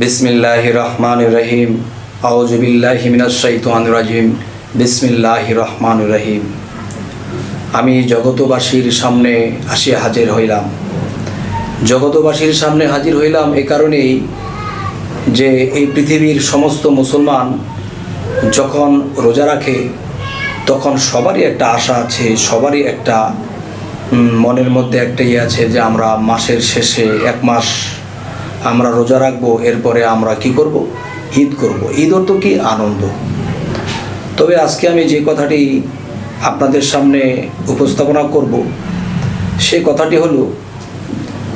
বিসমিল্লাহির রহমানির রহিম। আউযু বিল্লাহি মিনাশ শাইতানির রাজিম। বিসমিল্লাহির রহমানির রহিম। আমি জগতবাসীর সামনে আসিয়া হাজির হইলাম। জগতবাসীর সামনে হাজির হইলাম এ কারণেই যে এই পৃথিবীর সমস্ত মুসলমান যখন রোজা রাখে তখন সবারই একটা আশা আছে, সবারই একটা মনের মধ্যে একটা আছে যে আমরা মাসের শেষে এক মাস আমরা রোজা রাখবো, এরপরে আমরা কি করব? ঈদ করব। ঈদ অর্থ কি? আনন্দ। তবে আজকে আমি যে কথাটি আপনাদের সামনে উপস্থাপনা করব সেই কথাটি হলো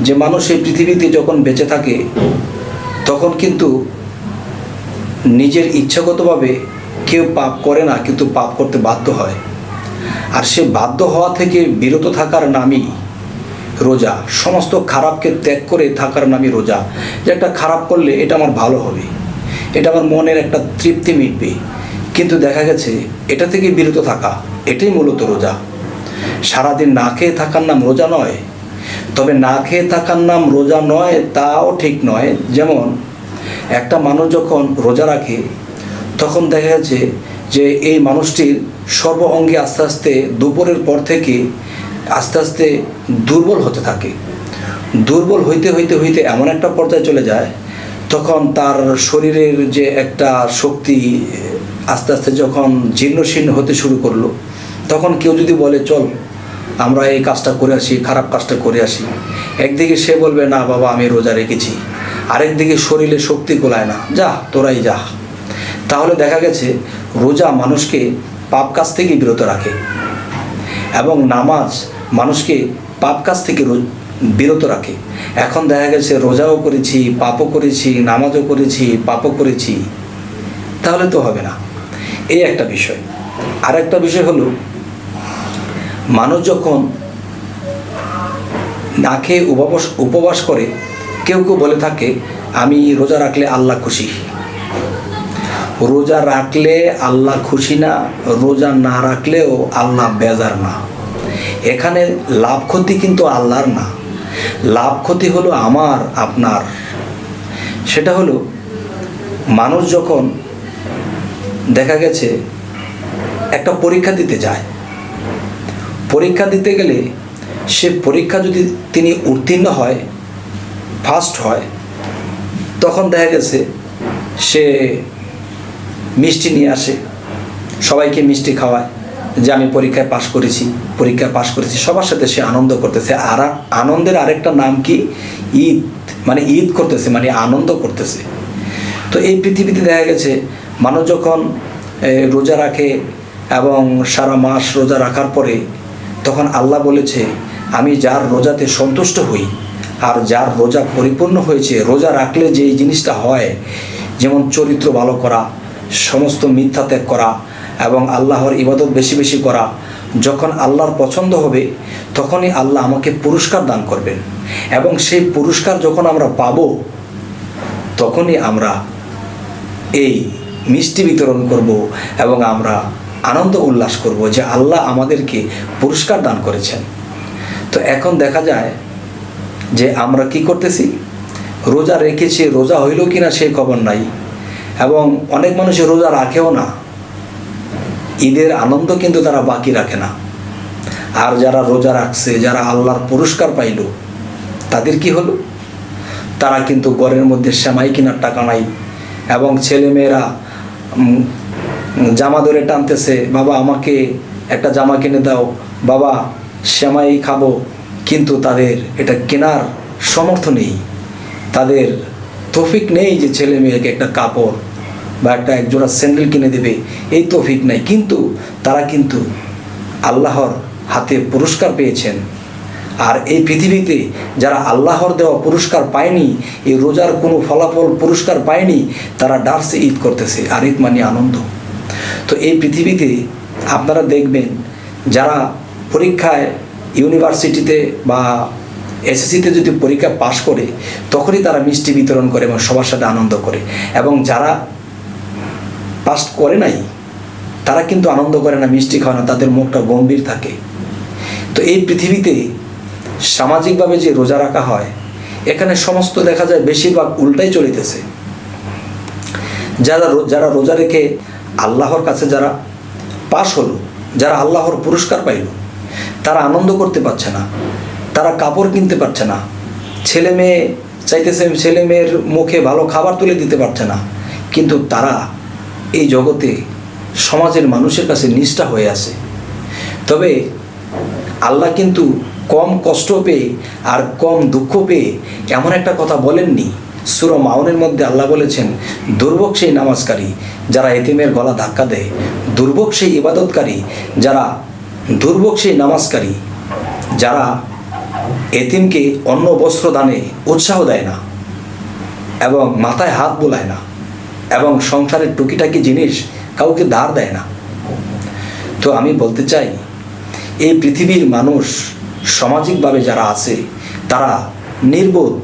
যে মানুষ এই পৃথিবীতে যখন বেঁচে থাকে তখন কিন্তু নিজের ইচ্ছাগতভাবে কেউ পাপ করে না, কিন্তু পাপ করতে বাধ্য হয়। আর সে বাধ্য হওয়া থেকে বিরত থাকার নামই রোজা। সমস্ত খারাপকে ত্যাগ করে থাকার নামই রোজা। যে একটা খারাপ করলে এটা আমার ভালো হবে, এটা আমার মনের একটা তৃপ্তি মিটবে, কিন্তু দেখা গেছে এটা থেকে বিরত থাকা এটাই মূলত রোজা। সারাদিন না খেয়ে থাকার নাম রোজা নয়। তবে না খেয়ে থাকার নাম রোজা নয় তাও ঠিক নয়। যেমন একটা মানুষ যখন রোজা রাখে তখন দেখা গেছে যে এই মানুষটির সর্ব অঙ্গে আস্তে আস্তে দুপুরের পর থেকে আস্তে আস্তে দুর্বল হতে থাকে। দুর্বল হইতে হইতে হইতে এমন একটা পর্যায়ে চলে যায় তখন তার শরীরের যে একটা শক্তি আস্তে আস্তে যখন জীর্ণশীর্ণ হতে শুরু করলো, তখন কেউ যদি বলে চল আমরা এই কাজটা করে আসি, খারাপ কাজটা করে আসি, একদিকে সে বলবে না বাবা আমি রোজা রেখেছি, আরেকদিকে শরীরে শক্তি কোলায় না, যা তোরাই যা। তাহলে দেখা গেছে রোজা মানুষকে পাপ কাজ থেকে বিরত রাখে এবং নামাজ মানুষকে পাপ কাজ থেকে বিরত রাখে। এখন দেখা গেছে রোজাও করেছি, পাপও করেছি, নামাজও করেছি, পাপও করেছি, তাহলে তো হবে না। এই একটা বিষয়। আর একটা বিষয় হলো মানুষ যখন না খেয়ে উপবাস করে, কেউ কেউ বলে থাকে আমি রোজা রাখলে আল্লাহ খুশি। রোজা রাখলে আল্লাহ খুশি না, রোজা না রাখলেও আল্লাহ বেজার না। এখানে লাভ ক্ষতি কিন্তু আল্লাহর না, লাভ ক্ষতি হলো আমার আপনার। সেটা হলো মানুষ যখন দেখা গেছে একটা পরীক্ষা দিতে যায়, পরীক্ষা দিতে গেলে সে পরীক্ষা যদি তিনি উত্তীর্ণ হয়, ফার্স্ট হয়, তখন দেখা গেছে সে মিষ্টি নিয়ে আসে, সবাইকে মিষ্টি খাওয়ায় যে আমি পরীক্ষায় পাশ করেছি, সবার সাথে সে আনন্দ করতেছে। আর আনন্দের আরেকটা নাম কি? ঈদ। মানে ঈদ করতেছে, মানে আনন্দ করতেছে। তো এই পৃথিবীতে দেখা গেছে মানুষ যখন রোজা রাখে এবং সারা মাস রোজা রাখার পরে তখন আল্লাহ বলেছে আমি যার রোজাতে সন্তুষ্ট হই আর যার রোজা পরিপূর্ণ হয়েছে, রোজা রাখলে যে জিনিসটা হয়, যেমন চরিত্র ভালো করা, সমস্ত মিথ্যা ত্যাগ করা এবং আল্লাহর ইবাদত বেশি বেশি করা, যখন আল্লাহর পছন্দ হবে তখনই আল্লাহ আমাকে পুরস্কার দান করবেন। এবং সেই পুরস্কার যখন আমরা পাব তখনই আমরা এই মিষ্টি বিতরণ করব এবং আমরা আনন্দ উল্লাস করব যে আল্লাহ আমাদেরকে পুরস্কার দান করেছেন। তো এখন দেখা যায় যে আমরা কি করতেছি? রোজা রেখেছি, রোজা হইল কি না সেই খবর নাই, এবং অনেক মানুষ রোজা রাখেও না। ঈদের আনন্দ কিন্তু তারা বাকি রাখে না। আর যারা রোজা রাখছে, যারা আল্লাহর পুরস্কার পাইল, তাদের কি হলো? তারা কিন্তু ঘরের মধ্যে সেমাই কেনার টাকা নাই এবং ছেলেমেয়েরা জামা ধরে টানতেছে, বাবা আমাকে একটা জামা কিনে দাও, বাবা সেমাই খাবো, কিন্তু তাদের এটা কেনার সামর্থ্য নেই, তাদের তৌফিক নেই যে ছেলে মেয়েকে একটা কাপড় বা এক জোড়া স্যান্ডেল কিনে দেবে, এই তৌফিক নেই। কিন্তু তারা কিন্তু আল্লাহর হাতে পুরস্কার পেয়েছেন। আর এই পৃথিবীতে যারা আল্লাহর দেওয়া পুরস্কার পায়নি, এই রোজার কোনো ফলাফল পুরস্কার পায়নি, তারা ডার্সে ঈদ করতেছে। আর ঈদ মানে আনন্দ। তো এই পৃথিবীতে আপনারা দেখবেন যারা পরীক্ষায় ইউনিভার্সিটিতে বা এসএসসিতে যদি পরীক্ষা পাশ করে তখনই তারা মিষ্টি বিতরণ করে এবং সবার সাথে আনন্দ করে, এবং যারা পাস করে নাই তারা কিন্তু আনন্দ করে না, মিষ্টি খায় না, তাদের মুখটা গম্ভীর থাকে। তো এই পৃথিবীতে সামাজিকভাবে যে রোজা রাখা হয়, এখানে সমস্ত দেখা যায় বেশিরভাগ উল্টাই চলিতেছে। যারা যারা রোজা রেখে আল্লাহর কাছে যারা পাশ হলো, যারা আল্লাহর পুরস্কার পাইল, তারা আনন্দ করতে পারছে না, তারা কাপড় কিনতে পারছে না, ছেলে মেয়ে চাইতেছে ছেলে মেয়ের মুখে ভালো খাবার তুলে দিতে পারছে না, কিন্তু তারা এই জগতে সমাজের মানুষের কাছে নিষ্ঠা হয়ে আছে। তবে আল্লাহ কিন্তু কম কষ্ট পেয়ে আর কম দুঃখ পেয়ে এমন একটা কথা বলেননি। সূরা মাউনের মধ্যে আল্লাহ বলেছেন, দুর্ভোগ সেই নামাজকারী যারা এতিমের গলা ধাক্কা দেয়, দুর্ভোগ সেই ইবাদতকারী যারা, দুর্ভোগ সেই নামাজকারী যারা এতিমকে অন্ন বস্ত্র দানে উৎসাহ দেয় না এবং মাথায় হাত বোলায় না এবং সংসারের টুকিটাকি জিনিস কাউকে ধার দেয় না। তো আমি বলতে চাই, এই পৃথিবীর মানুষ সামাজিকভাবে যারা আছে তারা নির্বোধ।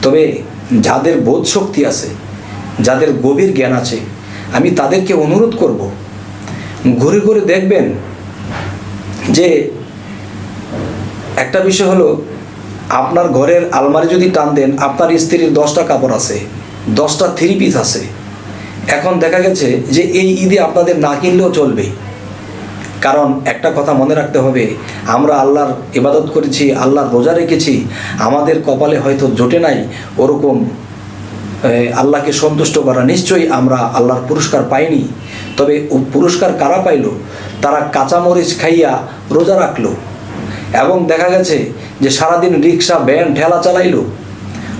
তবে যাদের বোধ শক্তি আছে, যাদের গভীর জ্ঞান আছে, আমি তাদেরকে অনুরোধ করব, ঘুরে ঘুরে দেখবেন যে একটা বিষয় হলো, আপনার ঘরের আলমারি যদি টান দেন, আপনার স্ত্রীর 10টা কাপড় আছে, 10টা 3 পিস আছে। এখন দেখা গেছে যে এই ঈদে আপনাদের না কিনলেও চলবে, কারণ একটা কথা মনে রাখতে হবে, আমরা আল্লাহর ইবাদত করেছি, আল্লাহর রোজা রেখেছি, আমাদের কপালে হয়তো জোটে নাই ওরকম আল্লাহকে সন্তুষ্ট করা, নিশ্চয়ই আমরা আল্লাহর পুরস্কার পাইনি। তবে পুরস্কার কারা পাইল? তারা কাঁচামরিচ খাইয়া রোজা রাখলো এবং দেখা গেছে যে সারাদিন রিক্সা ভ্যান ঠেলা চালাইলো,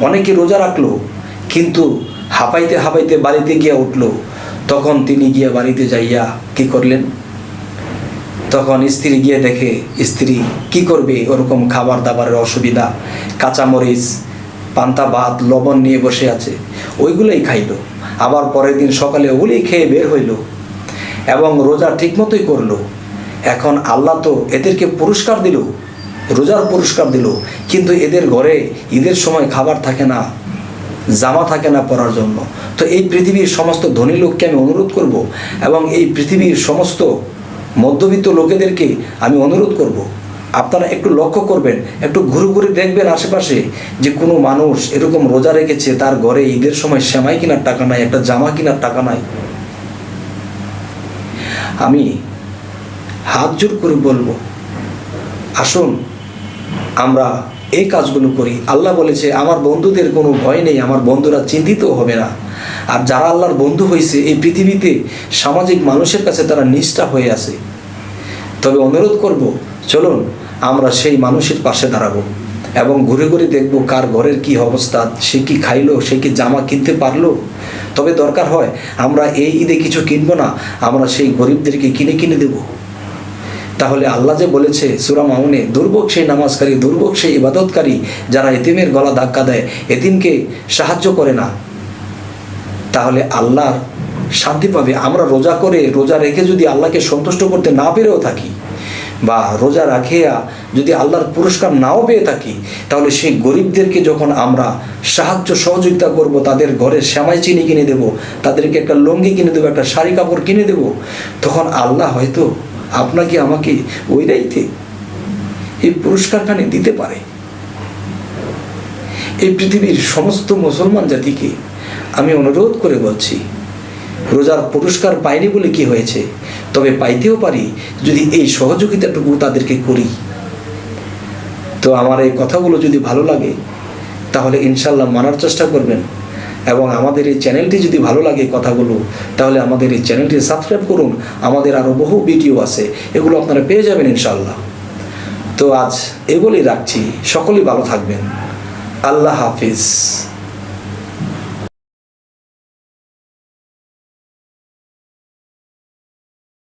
অনেকে রোজা রাখলো, কিন্তু হাঁপাইতে হাঁপাইতে বাড়িতে গিয়া উঠলো। তখন তিনি গিয়া বাড়িতে যাইয়া কি করলেন? তখন স্ত্রী গিয়ে দেখে স্ত্রী কি করবে, ওরকম খাবার দাবারের অসুবিধা, কাঁচামরিচ, পান্তা ভাত, লবণ নিয়ে বসে আছে, ওইগুলোই খাইলো। আবার পরের দিন সকালে ওগুলোই খেয়ে বের হইল এবং রোজা ঠিকমতোই করলো। এখন আল্লাহ তো এদেরকে পুরস্কার দিল, রোজার পুরস্কার দিল, কিন্তু এদের ঘরে ঈদের সময় খাবার থাকে না, জামা থাকে না পরার জন্য। তো এই পৃথিবীর সমস্ত ধনী লোককে আমি অনুরোধ করব এবং এই পৃথিবীর সমস্ত মধ্যবিত্ত লোকেদেরকে আমি অনুরোধ করব, আপনারা একটু লক্ষ্য করবেন, একটু ঘুরে ঘুরে দেখবেন আশেপাশে যে কোনো মানুষ এরকম রোজা রেখেছে, তার ঘরে ঈদের সময় সেমাই কেনার টাকা নাই, একটা জামা কেনার টাকা নাই। আমি হাত জোর করে বলবো, আসুন আমরা এই কাজগুলো করি। আল্লাহ বলেছে, আমার বন্ধুদের কোনো ভয় নেই, আমার বন্ধুরা চিন্তিত হবে না। আর যারা আল্লাহর বন্ধু হয়েছে এই পৃথিবীতে সামাজিক মানুষের কাছে তারা নিষ্ঠা হয়ে আছে। তবে অনুরোধ করব, চলুন আমরা সেই মানুষের পাশে দাঁড়াবো এবং ঘুরে ঘুরে দেখবো কার ঘরের কি অবস্থা, সে কি খাইলো, সে কি জামা কিনতে পারলো। তবে দরকার হয় আমরা এই ঈদে কিছু কিনবো না, আমরা সেই গরিবদেরকে কিনে দেব। তাহলে আল্লাহ যে বলেছে সূরা মাউনে, দুর্ভোগ সেই নামাজকারী, দুর্ভোগ সেই ইবাদতকারী যারা এতিমের গলা ধাক্কা দেয়, এতিমকে সাহায্য করে না, তাহলে আল্লাহর শান্তি পাবে। আমরা রোজা রেখে যদি আল্লাহকে সন্তুষ্ট করতে না পেরেও থাকি বা রোজা রাখিয়া যদি আল্লাহর পুরস্কার নাও পেয়ে থাকি, তাহলে সেই গরিবদেরকে যখন আমরা সাহায্য সহযোগিতা করব, তাদের ঘরে সেমাই চিনি কিনে দেব, তাদেরকে একটা লুঙ্গি কিনে দেবো, একটা শাড়ি কাপড় কিনে দেব, তখন আল্লাহ হয়তো আপনাকে আমাকে ওই রাইতে এই পুরস্কারখানি দিতে পারে। এই পৃথিবীর সমস্ত মুসলমান জাতিকে আমি অনুরোধ করে বলছি, রোজার পুরস্কার পাইনি বলে কি হয়েছে, তবে পাইতেও পারি যদি এই সহযোগিতাটুকু তাদেরকে করি। তো আমার এই কথাগুলো যদি ভালো লাগে তাহলে ইনশাল্লাহ মানার চেষ্টা করবেন এবং আমাদের এই চ্যানেলটি যদি ভালো লাগে কথাগুলো, তাহলে আমাদের এই চ্যানেলটি সাবস্ক্রাইব করুন। আমাদের আরও বহু ভিডিও আছে, এগুলো আপনারা পেয়ে যাবেন ইনশাল্লাহ। তো আজ এগুলোই রাখছি, সকলেই ভালো থাকবেন। আল্লাহ হাফিজ।